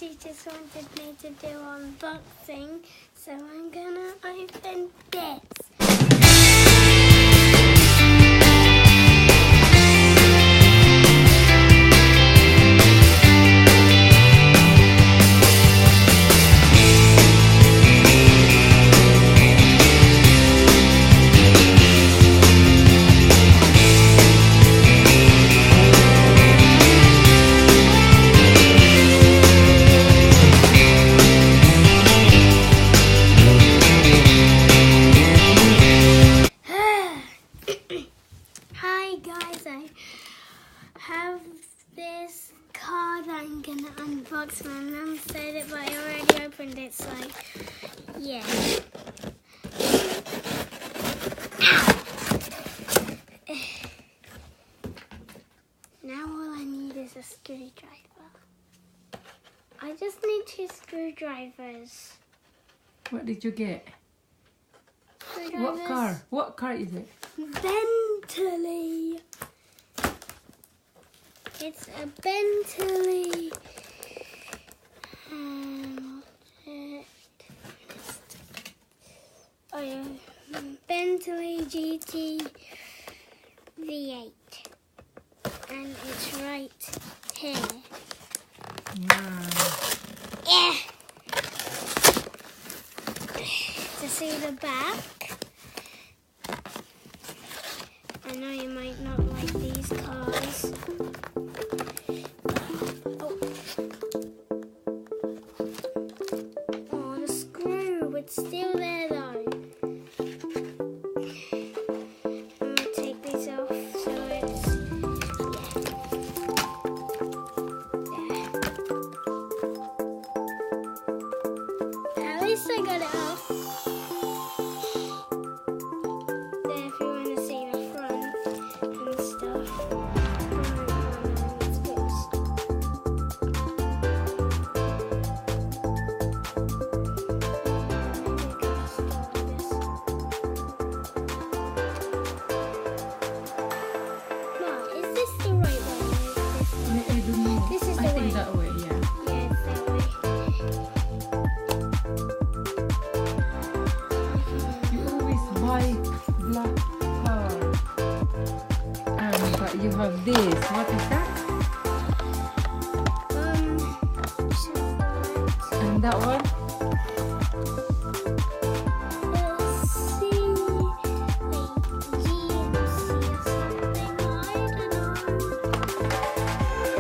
she just wanted me to do unboxing, so I'm gonna open this. Hi guys, I have this card I'm gonna unbox. My mum said it, but I already opened it, so yeah. Now all I need is a screwdriver. I just need 2 screwdrivers. What did you get? What car? What car is it? Bentley. It's a Bentley. Oh yeah, Bentley GT V8, and it's right here. Yeah. To see the back. I know you might not like these cars. Oh, the screw, it's still there though. I'm gonna take these off so it's, yeah. At least I got it off. That way, yeah. Yeah, it's that way. You always buy black car. But you have this. What is that? And that one?